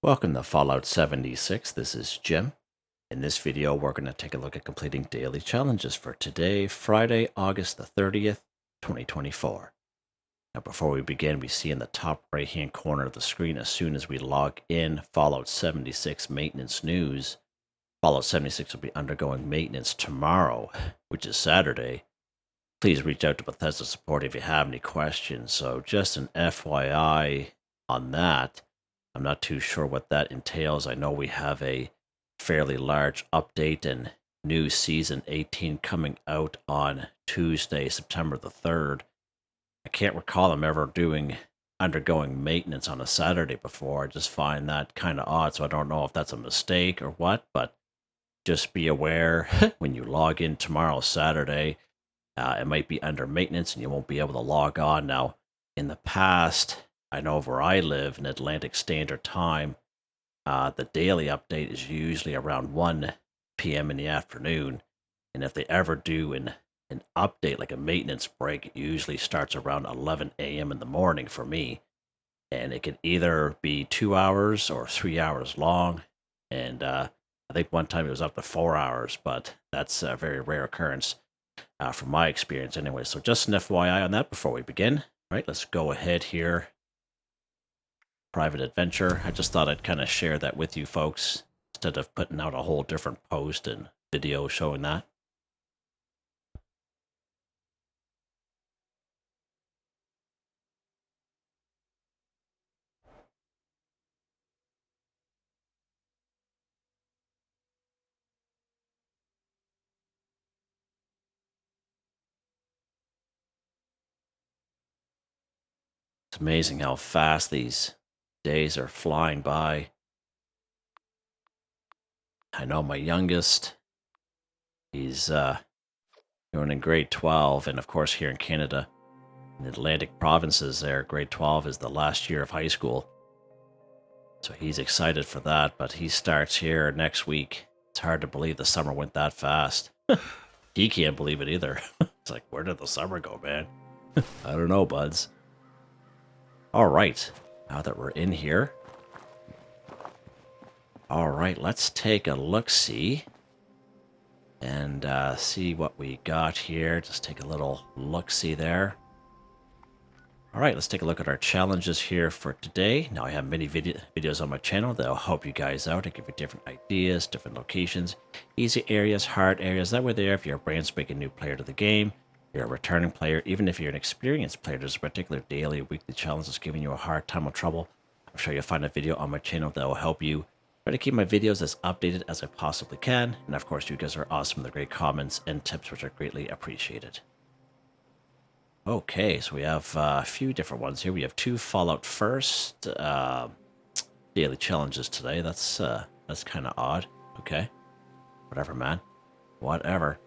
Welcome to Fallout 76. This is Jim. In this video, we're going to take a look at completing daily challenges for today, Friday, August the 30th, 2024. Now, before we begin, we see in the top right-hand corner of the screen, as soon as we log in, Fallout 76 maintenance news. Fallout 76 will be undergoing maintenance tomorrow, which is Saturday. Please reach out to Bethesda support if you have any questions. So just an FYI on that. I'm not too sure what that entails. I know we have a fairly large update and new Season 18 coming out on Tuesday, September the 3rd. I can't recall them ever undergoing maintenance on a Saturday before. I just find that kind of odd, so I don't know if that's a mistake or what, but just be aware when you log in tomorrow, Saturday, it might be under maintenance and you won't be able to log on. Now, in the past, I know where I live in Atlantic Standard Time, the daily update is usually around 1 p.m. in the afternoon. And if they ever do an update, like a maintenance break, it usually starts around 11 a.m. in the morning for me. And it can either be 2 hours or 3 hours long. And I think one time it was up to 4 hours, but that's a very rare occurrence from my experience anyway. So just an FYI on that before we begin. All right, let's go ahead here. Private adventure. I just thought I'd kind of share that with you folks instead of putting out a whole different post and video showing that. It's amazing how fast these days are flying by. I know my youngest, he's going in grade 12, and of course here in Canada, in the Atlantic provinces there, grade 12 is the last year of high school. So he's excited for that, but he starts here next week. It's hard to believe the summer went that fast. He can't believe it either. It's like, where did the summer go, man? I don't know, buds. All right, now that we're in here. All right, let's take a look-see and see what we got here. Just take a little look-see there. All right, let's take a look at our challenges here for today. Now, I have many videos on my channel that'll help you guys out and give you different ideas, different locations, easy areas, hard areas. That way there, if you're a brand spanking new player to the game, you're a returning player, even if you're an experienced player, there's a particular daily or weekly challenge that's giving you a hard time or trouble. I'm sure you'll find a video on my channel that will help you. Try to keep my videos as updated as I possibly can. And of course, you guys are awesome with the great comments and tips, which are greatly appreciated. Okay, so we have a few different ones here. We have 2 Fallout First daily challenges today. That's kind of odd. Okay, whatever, man. Whatever.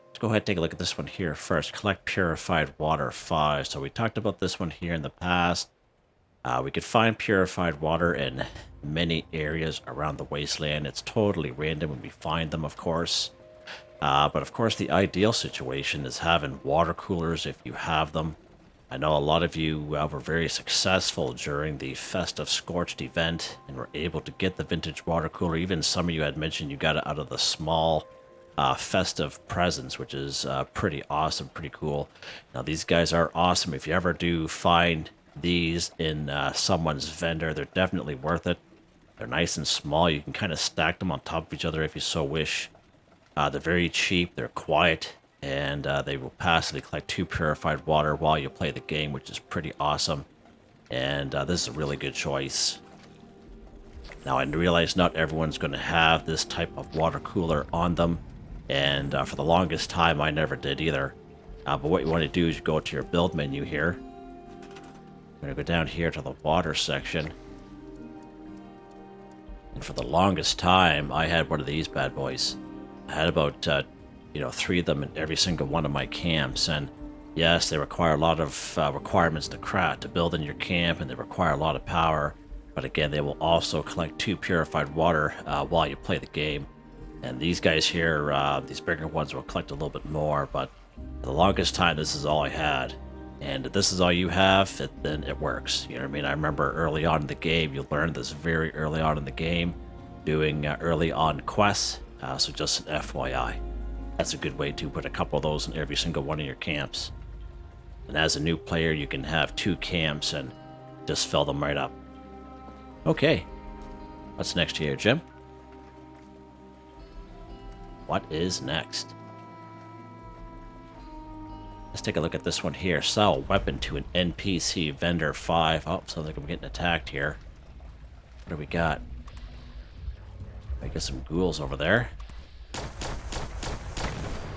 Let's go ahead and take a look at this one here first. Collect Purified Water 5. So we talked about this one here in the past. We could find purified water in many areas around the wasteland. It's totally random when we find them, of course. But of course, the ideal situation is having water coolers if you have them. I know a lot of you were very successful during the Festive Scorched event and were able to get the vintage water cooler. Even some of you had mentioned you got it out of the small festive presents, which is pretty awesome, pretty cool. Now, these guys are awesome. If you ever do find these in someone's vendor, they're definitely worth it. They're nice and small. You can kind of stack them on top of each other if you so wish. They're very cheap, they're quiet, and they will passively collect 2 purified water while you play the game, which is pretty awesome. And this is a really good choice. Now, I realize not everyone's going to have this type of water cooler on them, and for the longest time, I never did either. But what you want to do is you go to your build menu here. I'm going to go down here to the water section. And for the longest time, I had one of these bad boys. I had about, 3 of them in every single one of my camps. And yes, they require a lot of requirements to build in your camp, and they require a lot of power. But again, they will also collect 2 purified water while you play the game. And these guys here, these bigger ones will collect a little bit more. But for the longest time, this is all I had. and if this is all you have, then it works. You know what I mean? I remember early on in the game, you learned this very early on in the game, doing early on quests, so just an FYI. That's a good way to put a couple of those in every single one of your camps. And as a new player, you can have 2 camps and just fill them right up. Okay, what's next here, Jim? What is next? Let's take a look at this one here. Sell a weapon to an NPC vendor 5. Oh, sounds like I'm getting attacked here. What do we got? I got some ghouls over there. I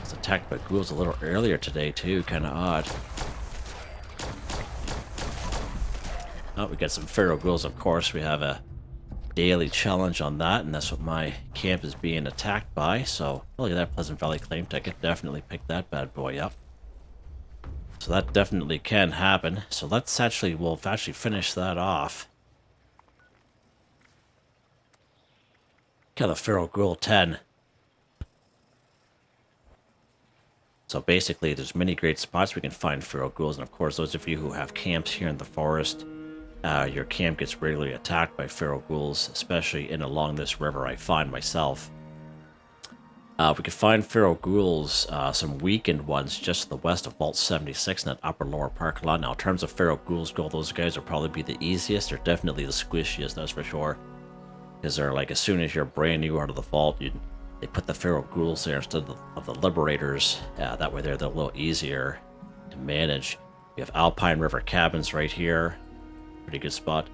was attacked by ghouls a little earlier today too, kind of odd. Oh, we got some feral ghouls, of course. We have a daily challenge on that, and that's what my camp is being attacked by. So, look at that Pleasant Valley claim ticket. Definitely pick that bad boy up. So that definitely can happen. So we'll actually finish that off. Kill the feral ghoul 10. So basically, there's many great spots we can find feral ghouls, and of course, those of you who have camps here in the forest, your camp gets regularly attacked by feral ghouls, especially in along this river. I find myself. We could find feral ghouls, some weakened ones, just to the west of Vault 76 in that upper lower parking lot. Now, in terms of feral ghouls go, those guys will probably be the easiest. They're definitely the squishiest, that's for sure. Because they're like, as soon as you're brand new out of the vault, they put the feral ghouls there instead of the liberators. That way they're a little easier to manage. We have Alpine River Cabins right here. Pretty good spot.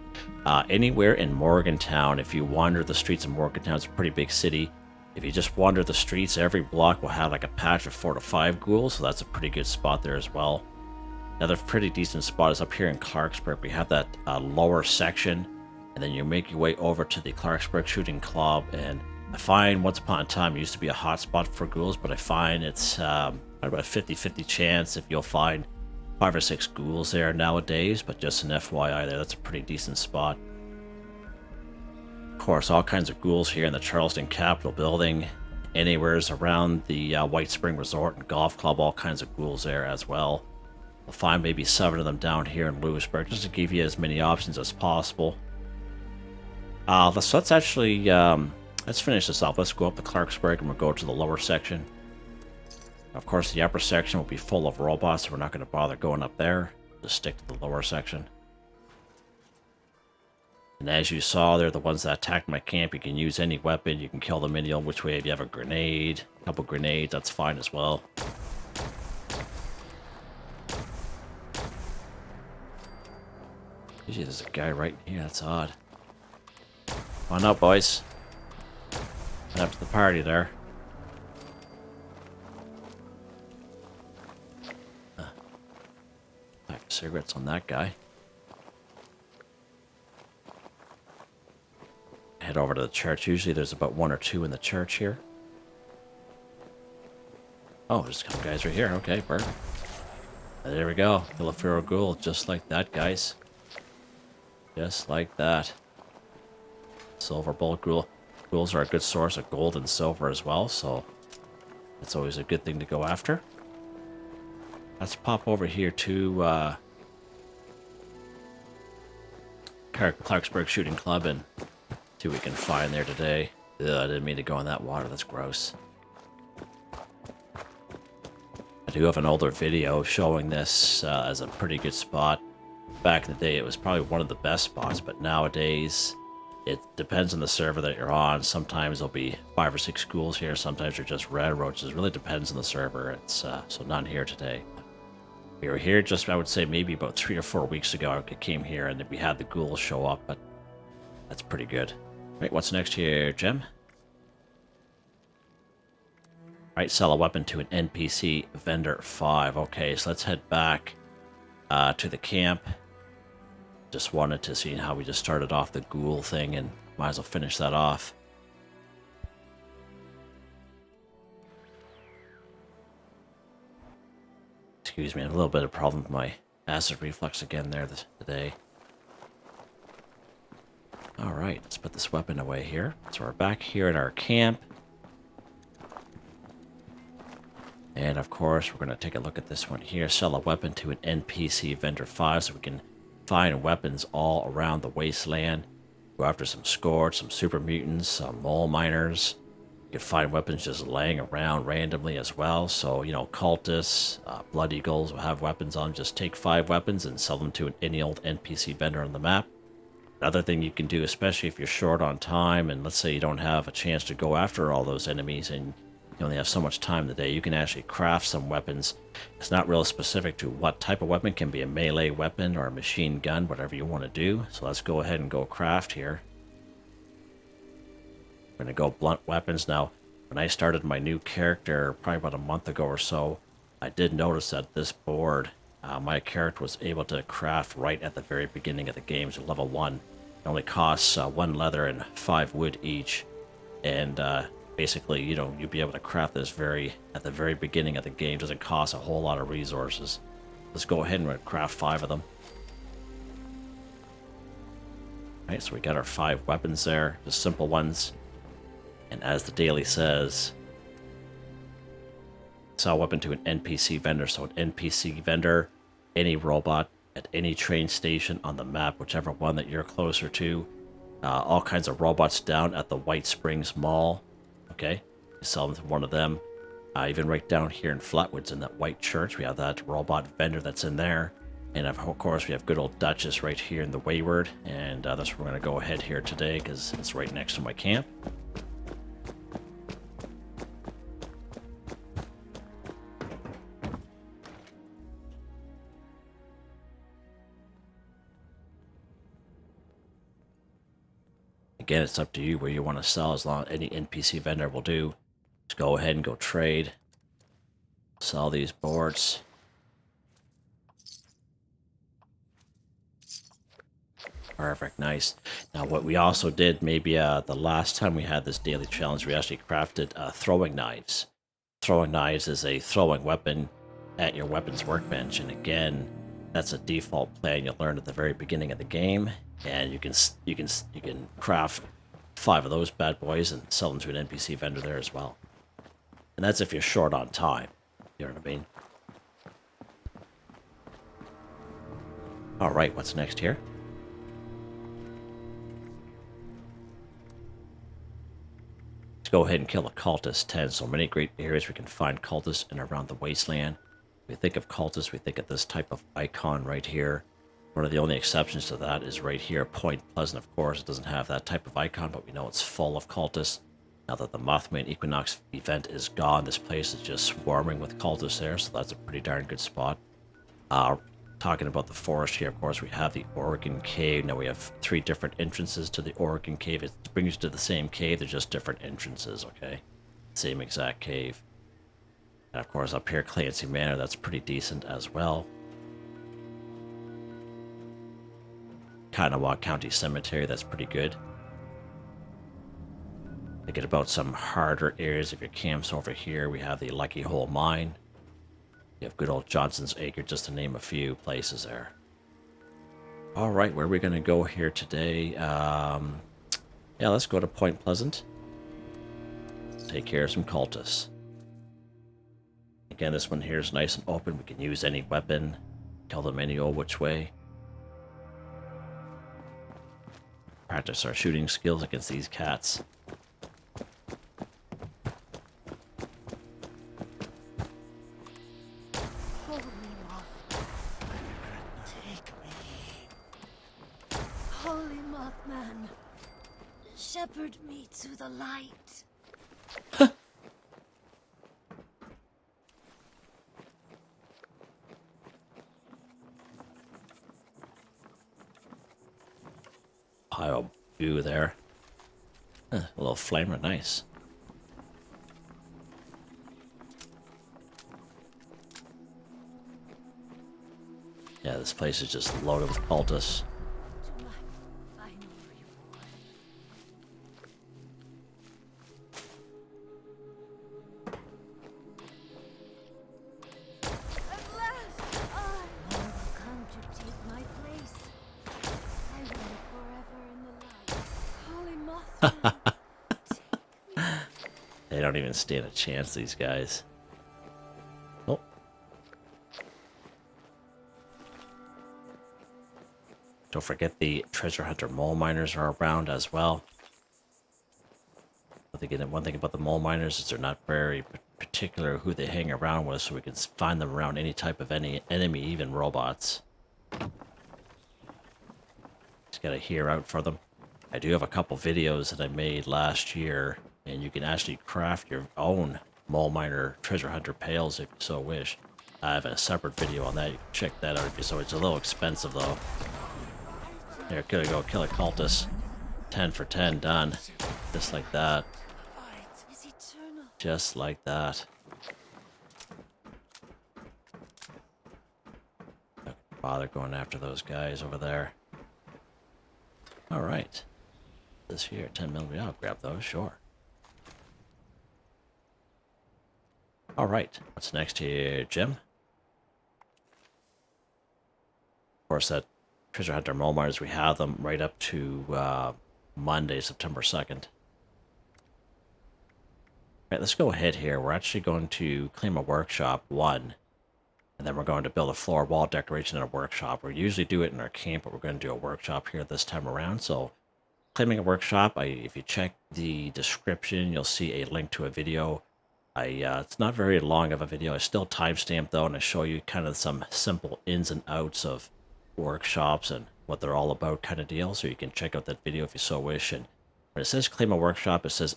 Anywhere in Morgantown, if you wander the streets of Morgantown, it's a pretty big city. If you just wander the streets, every block will have like a patch of 4 to 5 ghouls, so that's a pretty good spot there as well. Another pretty decent spot is up here in Clarksburg. We have that lower section, and then you make your way over to the Clarksburg Shooting Club, and I find once upon a time it used to be a hot spot for ghouls, but I find it's about a 50-50 chance if you'll find 5 or 6 ghouls there nowadays, but just an FYI there, that's a pretty decent spot. Of course, all kinds of ghouls here in the Charleston Capitol building, anywhere's around the White Spring Resort and Golf Club, all kinds of ghouls there as well. We'll find maybe 7 of them down here in Lewisburg, just to give you as many options as possible. Let's actually, let's finish this off. Let's go up to Clarksburg and we'll go to the lower section. Of course, the upper section will be full of robots, so we're not going to bother going up there. Just stick to the lower section. And as you saw, they're the ones that attacked my camp. You can use any weapon. You can kill them any which way. If you have a grenade, a couple grenades, that's fine as well. Usually there's a guy right here. That's odd. Come on up, boys. Head up to the party there. Pack of cigarettes on that guy. Head over to the church. Usually there's about 1 or 2 in the church here. Oh, there's a couple guys right here. Okay, perfect. There we go. Kill a feral ghoul just like that, guys. Just like that. Silver bullet ghoul. Ghouls are a good source of gold and silver as well, so that's always a good thing to go after. Let's pop over here to Clarksburg Shooting Club and see what we can find there today. Ugh, I didn't mean to go in that water. That's gross. I do have an older video showing this as a pretty good spot. Back in the day, it was probably one of the best spots, but nowadays, it depends on the server that you're on. Sometimes there'll be 5 or 6 ghouls here. Sometimes they're just red roaches. It really depends on the server. It's so none here today. We were here just, I would say, maybe about 3 or 4 weeks ago. I came here and we had the ghouls show up, but that's pretty good. Right, what's next here, Jim? Right, sell a weapon to an NPC vendor 5. Okay, so let's head back to the camp. Just wanted to see how we just started off the ghoul thing and might as well finish that off. Excuse me, a little bit of problem with my acid reflux again there today. Alright, let's put this weapon away here. So we're back here at our camp. And of course, we're going to take a look at this one here. Sell a weapon to an NPC vendor 5 so we can find weapons all around the wasteland. Go after some Scourge, some super mutants, some mole miners. You can find weapons just laying around randomly as well. So, you know, cultists, blood eagles will have weapons on. Just take 5 weapons and sell them to any old NPC vendor on the map. Another thing you can do, especially if you're short on time and let's say you don't have a chance to go after all those enemies and you only have so much time in the day, you can actually craft some weapons. It's not real specific to what type of weapon. It can be a melee weapon or a machine gun, whatever you want to do. So let's go ahead and go craft here. We're going to go blunt weapons. Now, when I started my new character probably about a month ago or so, I did notice that this board, my character was able to craft right at the very beginning of the game, so level 1. It only costs 1 leather and 5 wood each. And basically, you know, you'll be able to craft this at the very beginning of the game. It doesn't cost a whole lot of resources. Let's go ahead and craft 5 of them. Alright, so we got our 5 weapons there, just simple ones. And as the daily says, sell a weapon to an NPC vendor. So an NPC vendor, any robot at any train station on the map, whichever one that you're closer to. All kinds of robots down at the White Springs Mall. Okay, you sell them to one of them. Even right down here in Flatwoods in that white church, we have that robot vendor that's in there. And of course, we have good old Duchess right here in the Wayward. And that's where we're going to go ahead here today because it's right next to my camp. Again, it's up to you where you want to sell, as long as any NPC vendor will do. Just go ahead and go trade. Sell these boards. Perfect, nice. Now what we also did, maybe the last time we had this daily challenge, we actually crafted throwing knives. Throwing knives is a throwing weapon at your weapons workbench, and again, that's a default plan you'll learn at the very beginning of the game. And you can craft 5 of those bad boys and sell them to an NPC vendor there as well. And that's if you're short on time. You know what I mean? Alright, what's next here? Let's go ahead and kill a cultist 10. So many great areas we can find cultists in around the wasteland. When we think of cultists, we think of this type of icon right here. One of the only exceptions to that is right here, Point Pleasant, of course. It doesn't have that type of icon, but we know it's full of cultists. Now that the Mothman Equinox event is gone, this place is just swarming with cultists there, so that's a pretty darn good spot. Talking about the forest here, of course, we have the Oregon Cave. Now we have 3 different entrances to the Oregon Cave. It brings you to the same cave, they're just different entrances, okay? Same exact cave. And of course, up here, Clancy Manor, that's pretty decent as well. Kanawha County Cemetery, that's pretty good. Thinking about some harder areas of your camps over here, we have the Lucky Hole Mine. You have good old Johnson's Acre, just to name a few places there. Alright, where are we going to go here today? Yeah, let's go to Point Pleasant. Take care of some cultists. Again, this one here is nice and open. We can use any weapon, kill them any old which way. Practice our shooting skills against these cats. Holy Moth, take me. Holy Mothman, shepherd me to the light. Pile of goo there. A little flamer, nice. Yeah, this place is just loaded with cultists. To my final reward. At last, I will come to take my place. I will live forever in the light. Holy Mothman, take me. They don't even stand a chance, these guys. Don't forget the treasure hunter mole miners are around as well. I think one thing about the mole miners is they're not very particular who they hang around with, so we can find them around any type of enemy, even robots. Just gotta hear out for them. I do have a couple videos that I made last year, and you can actually craft your own mole miner treasure hunter pails if you so wish. I have a separate video on that. You can check that out if you so. It's a little expensive though. There, gonna go kill a cultist. 10 for 10 done. Just like that. Just like that. Don't bother going after those guys over there. Alright. This here, 10mm. I'll grab those, sure. Alright, what's next here, Jim? Of course, that treasure hunter mole miners, we have them right up to Monday, September 2nd. Alright, let's go ahead here. We're actually going to claim a workshop 1. And then we're going to build a floor wall decoration in a workshop. We usually do it in our camp, but we're going to do a workshop here this time around. So, claiming a workshop, if you check the description, you'll see a link to a video. It's not very long of a video. I still timestamp though, and I show you kind of some simple ins and outs of workshops and what they're all about kind of deal. So you can check out that video if you so wish. And when it says claim a workshop, it says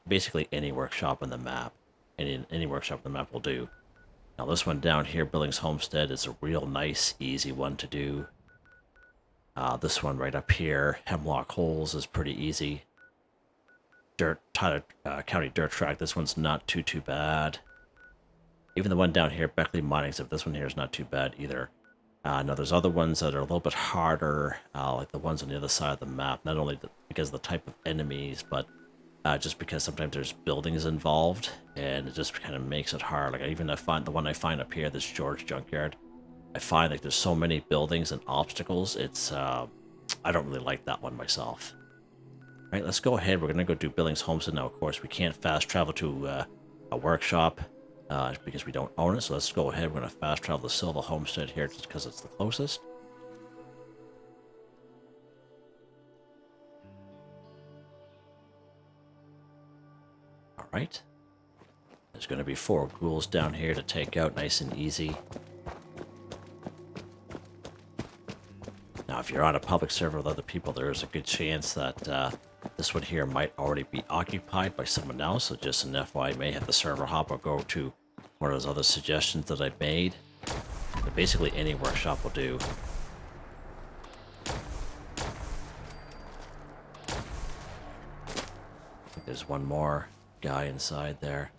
basically any workshop on the map. Any workshop on the map will do. Now this one down here, Billings Homestead, is a real nice, easy one to do. This one right up here, Hemlock Holes, is pretty easy. Tyler County Dirt Track, this one's not too bad. Even the one down here, Beckley Mining Exhibit, this one here is not too bad either. Now there's other ones that are a little bit harder, like the ones on the other side of the map, not only because of the type of enemies, but just because sometimes there's buildings involved, and it just kind of makes it hard. Like I find the one I find up here, this George Junkyard, I find like there's so many buildings and obstacles, it's, I don't really like that one myself. Alright, let's go ahead, we're gonna go do Billings Homestead now. Of course, we can't fast travel to a workshop, because we don't own it, so let's go ahead, we're gonna fast travel to Silva Homestead here, just because it's the closest. Alright. There's going to be 4 ghouls down here to take out, nice and easy. Now, if you're on a public server with other people, there is a good chance that this one here might already be occupied by someone else, so just an FYI, may have the server hop or go to one of those other suggestions that I made. But basically, any workshop will do. I think there's one more guy inside there.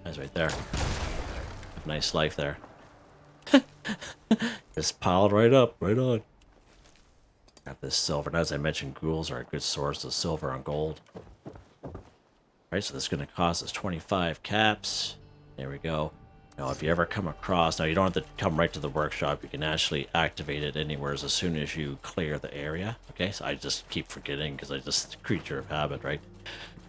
Guy's right there. Have a nice life there. Just piled right up, right on. Got this silver. And as I mentioned, ghouls are a good source of silver and gold. Right, so this is going to cost us 25 caps. There we go. Now, if you ever come across, now you don't have to come right to the workshop. You can actually activate it anywhere as soon as you clear the area. Okay, so I just keep forgetting because I just creature of habit, right?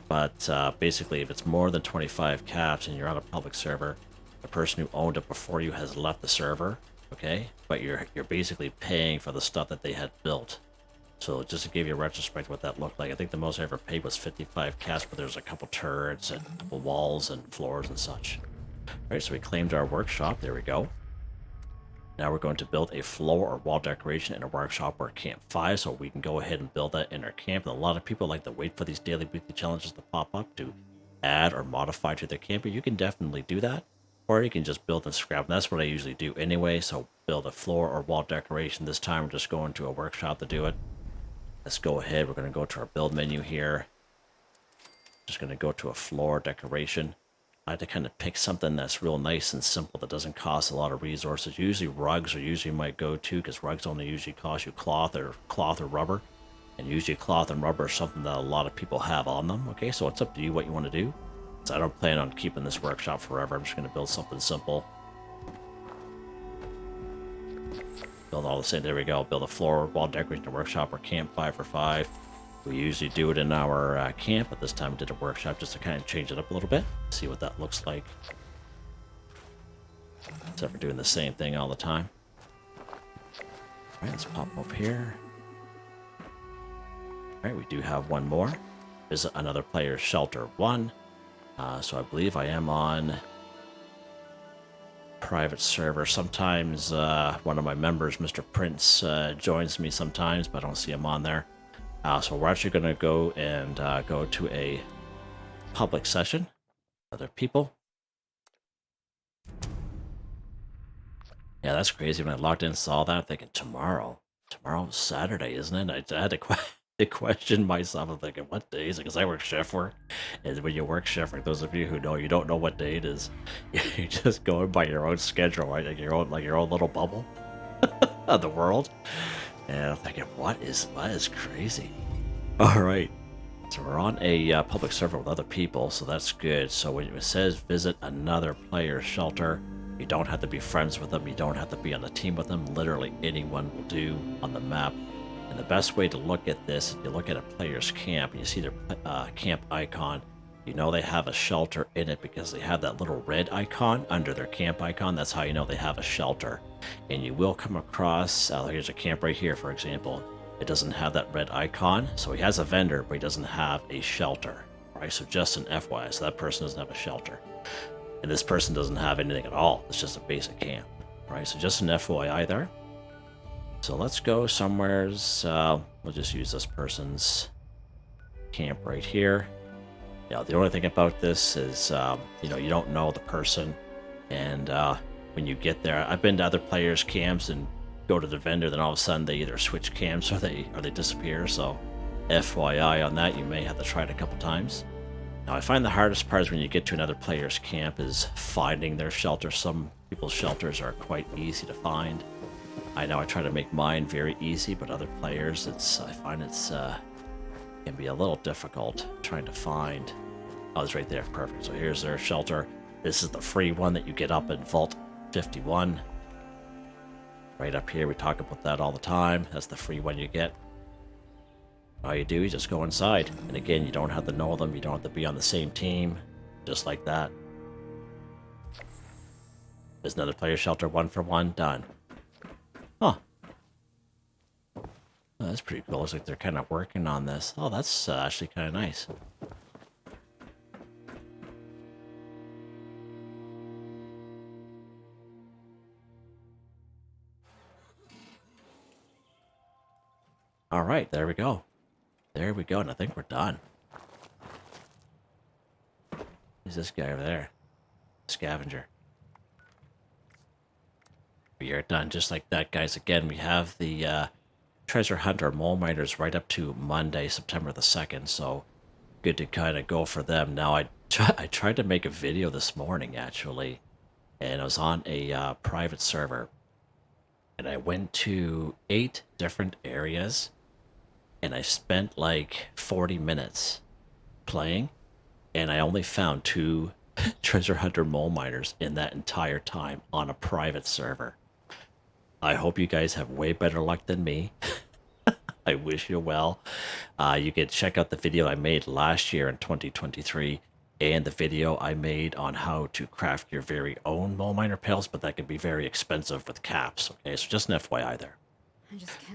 But basically, if it's more than 25 caps and you're on a public server, the person who owned it before you has left the server. Okay, but you're basically paying for the stuff that they had built. So just to give you a retrospect what that looked like, I think the most I ever paid was 55 caps, but there's a couple turrets and a couple walls and floors and such. Alright, so we claimed our workshop. There we go. Now we're going to build a floor or wall decoration in a workshop or camp 5, so we can go ahead and build that in our camp. And a lot of people like to wait for these daily weekly challenges to pop up to add or modify to their camper. You can definitely do that, or you can just build and scrap. And that's what I usually do anyway, so build a floor or wall decoration. This time we're just going to a workshop to do it. Let's go ahead. We're going to go to our build menu here. Just going to go to a floor decoration. I like to kind of pick something that's real nice and simple that doesn't cost a lot of resources. Usually rugs are usually my go-to because rugs only usually cost you cloth or rubber. And usually cloth and rubber is something that a lot of people have on them. Okay, so it's up to you what you want to do. So I don't plan on keeping this workshop forever. I'm just going to build something simple. Build all the same. There we go. Build a floor, wall decoration, workshop, or camp 5 for 5. We usually do it in our camp, but this time we did a workshop just to kind of change it up a little bit. See what that looks like. Except for doing the same thing all the time. Alright, let's pop up here. Alright, we do have one more. Visit another player's shelter 1. So I believe I am on private server. Sometimes one of my members, Mr.Prince, joins me sometimes, but I don't see him on there. So we're actually going to go and go to a public session. Other people. Yeah, that's crazy. When I logged in and saw that, I'm thinking tomorrow. Tomorrow's Saturday, isn't it? I had to question myself. I'm thinking, what day is it? Because I work shift work. And when you work shift work, those of you who know, you don't know what day it is. You're just going by your own schedule, right? Like your own little bubble of the world. And I'm thinking, what is crazy? All right. So we're on a public server with other people, so that's good. So when it says visit another player's shelter, you don't have to be friends with them. You don't have to be on a team with them. Literally anyone will do on the map. And the best way to look at this, if you look at a player's camp and you see their camp icon, you know they have a shelter in it because they have that little red icon under their camp icon. That's how you know they have a shelter. And you will come across, here's a camp right here, for example. It doesn't have that red icon, so he has a vendor, but he doesn't have a shelter, right? So just an FYI, so that person doesn't have a shelter. And this person doesn't have anything at all. It's just a basic camp, right? So just an FYI there. So let's go somewheres. We'll just use this person's camp right here. Yeah, the only thing about this is, you know, you don't know the person. And when you get there, I've been to other players' camps and go to the vendor, then all of a sudden they either switch camps or they disappear. So FYI on that, you may have to try it a couple times. Now I find the hardest part is when you get to another player's camp is finding their shelter. Some people's shelters are quite easy to find. I know I try to make mine very easy, but other players, I find it's can be a little difficult trying to find. Oh, it's right there. Perfect. So here's their shelter. This is the free one that you get up in Vault 51. Right up here, we talk about that all the time. That's the free one you get. All you do is just go inside. And again, you don't have to know them. You don't have to be on the same team. Just like that. There's another player shelter, 1 for 1, done. Huh. Oh, that's pretty cool. Looks like they're kind of working on this. Oh, that's actually kind of nice. All right, there we go. There we go, and I think we're done. Who's this guy over there? Scavenger. We are done just like that, guys. Again, we have the treasure hunter mole miners right up to Monday, September the 2nd, so good to kind of go for them. Now, I tried to make a video this morning, actually, and I was on a private server, and I went to 8 different areas, and I spent like 40 minutes playing, and I only found 2 treasure hunter mole miners in that entire time on a private server. I hope you guys have way better luck than me. I wish you well. You can check out the video I made last year in 2023 and the video I made on how to craft your very own mole miner pails, but that can be very expensive with caps. Okay, so just an FYI there.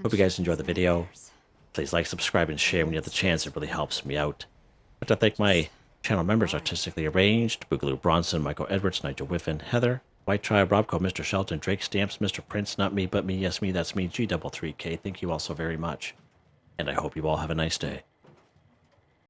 Hope you guys enjoy the video. Please like, subscribe, and share when you have the chance. It really helps me out. I'd like to thank my channel members, Artistically Arranged, Boogaloo Bronson, Michael Edwards, Nigel Wiffen, Heather, Whitetribe, Robco, Mr. Shelton, Drake Stamps, Mr.Prince, Not Me But Me Yes Me That's Me, G33K. Thank you all so very much. And I hope you all have a nice day.